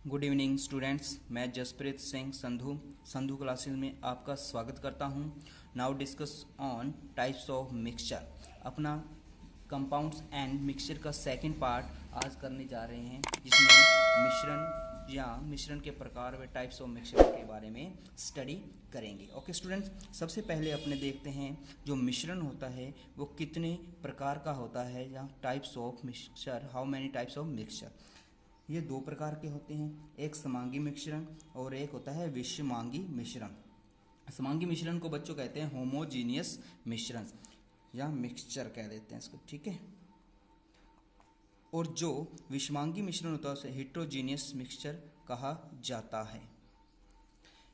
Good evening students, मैं Jasprit Singh Sandhu classes में आपका स्वागत करता हूं। Now discuss on types of mixture. अपना कंपाउंड्स एंड मिक्सचर का सेकंड पार्ट आज करने जा रहे हैं, जिसमें मिश्रण या मिश्रण के प्रकार व टाइप्स ऑफ मिक्सचर के बारे में स्टडी करेंगे। ओके स्टूडेंट्स, सबसे पहले अपने देखते हैं जो मिश्रण होता है वो कितने प्रकार का होता है, या types of mixture, how many types of mixture. ये दो प्रकार के होते हैं, एक समांगी मिश्रण और एक होता है विषमांगी मिश्रण। समांगी मिश्रण को बच्चों कहते हैं होमोजीनियस मिश्रण या मिक्सचर कह देते हैं इसको, ठीक है। और जो विषमांगी मिश्रण होता है उसे हेट्रोजीनियस मिक्सचर कहा जाता है।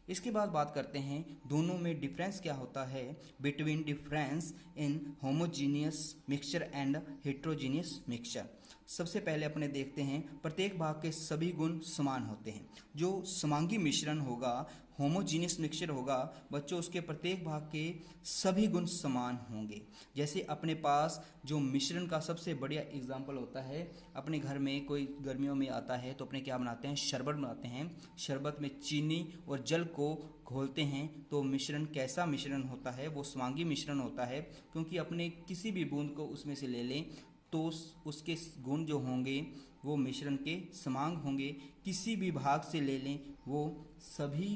इसके बाद बात करते हैं दोनों में डिफरेंस क्या होता है, between difference in homogeneous mixture and heterogeneous mixture. सबसे पहले अपने देखते हैं प्रत्येक भाग के सभी गुण समान होते हैं। जो समांगी मिश्रण होगा, होमोजीनियस मिक्सचर होगा बच्चों, उसके प्रत्येक भाग के सभी गुण समान होंगे। जैसे अपने पास जो मिश्रण का सबसे बढ़िया एग्जाम्पल होता है, अपने घर में कोई गर्मियों में आता है तो अपने क्या बनाते हैं, शरबत बनाते हैं। शरबत में चीनी और जल को घोलते हैं तो मिश्रण कैसा मिश्रण होता है, वो समांगी मिश्रण होता है। क्योंकि अपने किसी भी बूंद को उसमें से ले लें तो उसके गुण जो होंगे वो मिश्रण के समान होंगे। किसी भी भाग से ले लें वो सभी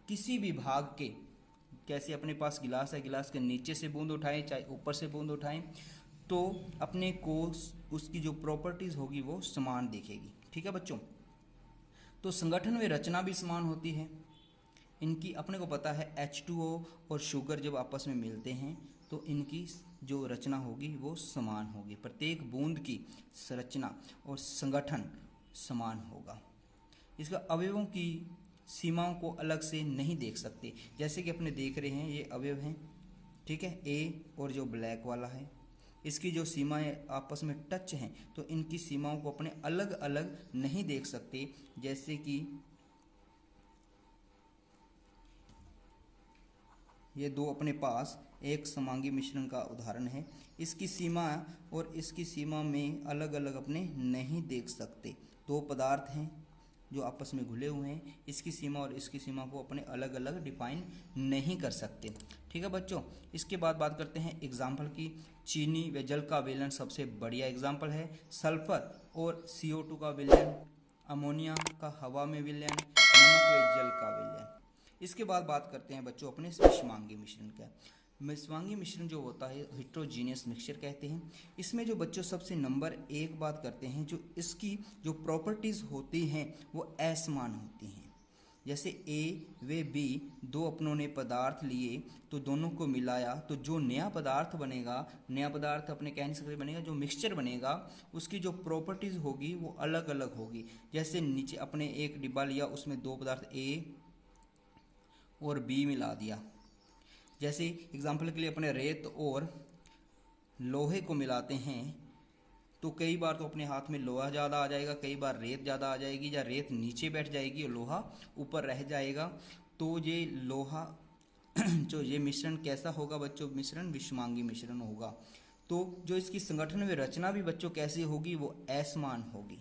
किसी भी भाग के, कैसे अपने पास गिलास है, गिलास के नीचे से बूंद उठाएं चाहे ऊपर से बूंद उठाएं, तो अपने को उसकी जो प्रॉपर्टीज़ होगी वो समान दिखेगी, ठीक है बच्चों। तो संगठन में रचना भी समान होती है इनकी। अपने को पता है H2O और शुगर जब आपस में मिलते हैं तो इनकी जो रचना होगी वो समान होगी। प्रत्येक बूंद की संरचना और संगठन समान होगा। इसका अवयवों की सीमाओं को अलग से नहीं देख सकते। जैसे कि अपने देख रहे हैं ये अवयव हैं, ठीक है, ए और जो ब्लैक वाला है, इसकी जो सीमाएं आपस में टच हैं तो इनकी सीमाओं को अपने अलग अलग नहीं देख सकते। जैसे कि ये दो अपने पास एक समांगी मिश्रण का उदाहरण है। इसकी सीमा और इसकी सीमा में अलग अलग अपने नहीं देख सकते। दो पदार्थ हैं जो आपस में घुले हुए हैं, इसकी सीमा और इसकी सीमा को अपने अलग अलग डिफाइन नहीं कर सकते, ठीक है बच्चों। इसके बाद बात करते हैं एग्जाम्पल की। चीनी व जल का विलयन सबसे बढ़िया एग्जाम्पल है। सल्फर और CO2 का विलयन, अमोनिया का हवा में विलयन, नमक व जल का विलयन। इसके बाद बात करते हैं बच्चों अपने विषमांगी मिश्रण का। विषमांगी मिश्रण जो होता है हेट्रोजीनियस मिक्सचर कहते हैं। इसमें जो बच्चों सबसे नंबर एक बात करते हैं, जो इसकी जो प्रॉपर्टीज़ होती हैं वो असमान होती हैं। जैसे A व B दो अपनों ने पदार्थ लिए तो दोनों को मिलाया तो जो नया पदार्थ बनेगा, नया पदार्थ अपने कह नहीं सकते बनेगा, जो मिक्सचर बनेगा उसकी जो प्रॉपर्टीज़ होगी वो अलग अलग होगी। जैसे नीचे अपने एक डिब्बा लिया, उसमें दो पदार्थ A और B मिला दिया। जैसे एग्जाम्पल के लिए अपने रेत और लोहे को मिलाते हैं तो कई बार तो अपने हाथ में लोहा ज़्यादा आ जाएगा, कई बार रेत ज़्यादा आ जाएगी, या रेत नीचे बैठ जाएगी और लोहा ऊपर रह जाएगा। तो ये लोहा जो ये मिश्रण कैसा होगा बच्चों, मिश्रण विषमांगी मिश्रण होगा। तो जो इसकी संगठन में रचना भी बच्चों कैसी होगी, वो असमान होगी।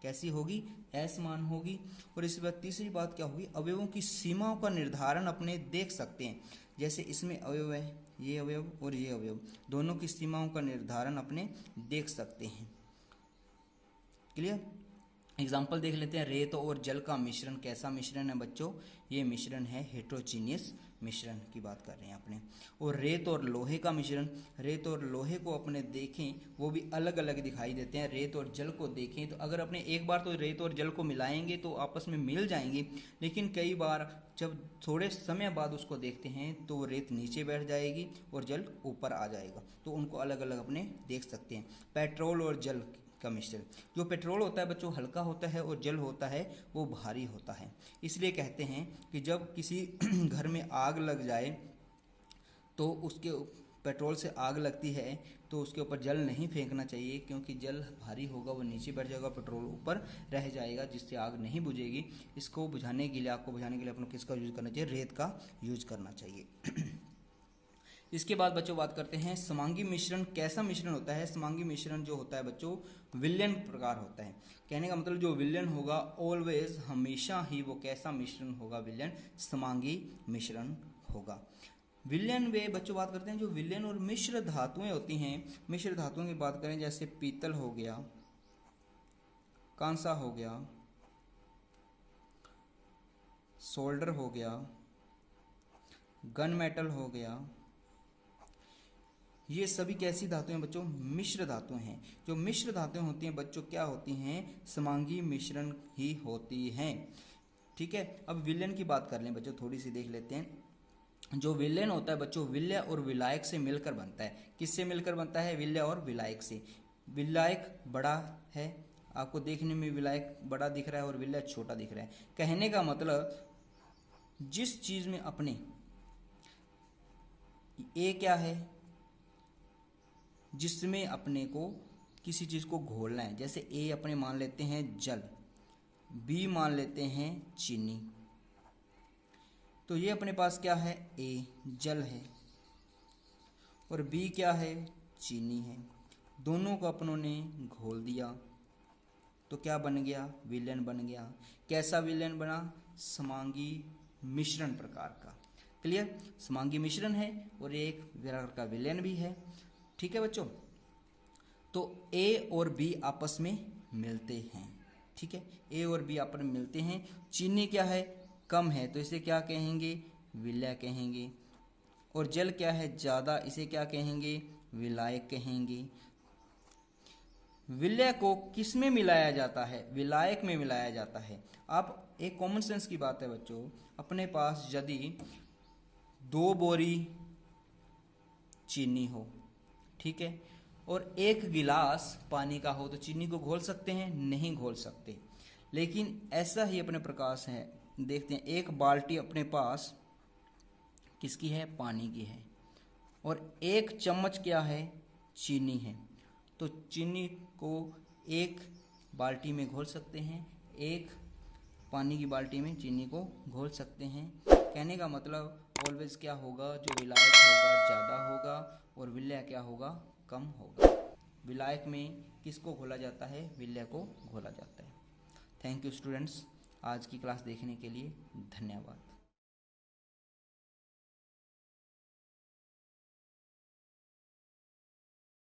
कैसी होगी, असमान होगी। और इसके बाद तीसरी बात क्या होगी, अवयवों की सीमाओं का निर्धारण अपने देख सकते हैं। जैसे इसमें अवयव है, ये अवयव और ये अवयव, दोनों की सीमाओं का निर्धारण अपने देख सकते हैं। क्लियर। एग्जाम्पल देख लेते हैं। रेत और जल का मिश्रण कैसा मिश्रण है बच्चों, ये मिश्रण है हेट्रोजीनियस मिश्रण की बात कर रहे हैं अपने। और रेत और लोहे का मिश्रण, रेत और लोहे को अपने देखें वो भी अलग अलग दिखाई देते हैं। रेत और जल को देखें तो अगर अपने एक बार तो रेत और जल को मिलाएंगे तो आपस में मिल जाएंगे, लेकिन कई बार जब थोड़े समय बाद उसको देखते हैं तो रेत नीचे बैठ जाएगी और जल ऊपर आ जाएगा, तो उनको अलग अलग अपने देख सकते हैं। पेट्रोल और जल का मिश्रण, जो पेट्रोल होता है बच्चों हल्का होता है और जल होता है वो भारी होता है। इसलिए कहते हैं कि जब किसी घर में आग लग जाए तो उसके पेट्रोल से आग लगती है तो उसके ऊपर जल नहीं फेंकना चाहिए, क्योंकि जल भारी होगा, वो नीचे बैठ जाएगा, पेट्रोल ऊपर रह जाएगा, जिससे आग नहीं बुझेगी। इसको बुझाने के लिए, आपको बुझाने के लिए अपने किसका यूज़ करना चाहिए, रेत का यूज़ करना चाहिए। इसके बाद बच्चों बात करते हैं समांगी मिश्रण कैसा मिश्रण होता है। समांगी मिश्रण जो होता है बच्चों विलयन प्रकार होता है। कहने का मतलब जो विलयन होगा ऑलवेज हमेशा ही वो कैसा मिश्रण होगा, विलयन समांगी मिश्रण होगा। विलयन वे बच्चों बात करते हैं जो विलयन और मिश्र धातुएं होती हैं। मिश्र धातुओं की बात करें जैसे पीतल हो गया, कांसा हो गया, सोल्डर हो गया, गन मेटल हो गया, ये सभी कैसी धातुएं बच्चों, मिश्र धातुएं हैं। जो मिश्र धातुएं होती हैं बच्चों क्या होती हैं, समांगी मिश्रण ही होती हैं। ठीक है, अब विलयन की बात कर लें बच्चों, थोड़ी सी देख लेते हैं। जो विलयन होता है बच्चों विलय और विलायक से मिलकर बनता है। किससे मिलकर बनता है, विलय और विलायक से। विलायक बड़ा है, आपको देखने में विलायक बड़ा दिख रहा है और विलय छोटा दिख रहा है। कहने का मतलब जिस चीज में अपने ए क्या है, जिसमें अपने को किसी चीज को घोलना है, जैसे ए अपने मान लेते हैं जल, बी मान लेते हैं चीनी, तो ये अपने पास क्या है, ए जल है और बी क्या है, चीनी है। दोनों को अपनों ने घोल दिया तो क्या बन गया, विलयन बन गया। कैसा विलयन बना, समांगी मिश्रण प्रकार का। क्लियर, समांगी मिश्रण है और एक प्रकार का विलयन भी है। ठीक है बच्चों, तो ए और बी आपस में मिलते हैं। ठीक है, ए और बी आपस में मिलते हैं। चीनी क्या है, कम है, तो इसे क्या कहेंगे, विलय कहेंगे। और जल क्या है, ज्यादा, इसे क्या कहेंगे, विलायक कहेंगे। विलय को किस में मिलाया जाता है, विलायक में मिलाया जाता है। अब एक कॉमन सेंस की बात है बच्चों, अपने पास यदि 2 बोरी चीनी हो, ठीक है, और 1 गिलास पानी का हो, तो चीनी को घोल सकते हैं, नहीं घोल सकते। लेकिन ऐसा ही अपने प्रकाश है, देखते हैं 1 बाल्टी अपने पास किसकी है, पानी की है, और 1 चम्मच क्या है, चीनी है। तो चीनी को 1 बाल्टी में घोल सकते हैं, 1 पानी की बाल्टी में चीनी को घोल सकते हैं। कहने का मतलब ऑलवेज क्या होगा, जो विलायक होगा ज़्यादा होगा और विलय क्या होगा, कम होगा। विलायक में किसको घोला जाता है, विलय को घोला जाता है। थैंक यू स्टूडेंट्स, आज की क्लास देखने के लिए धन्यवाद।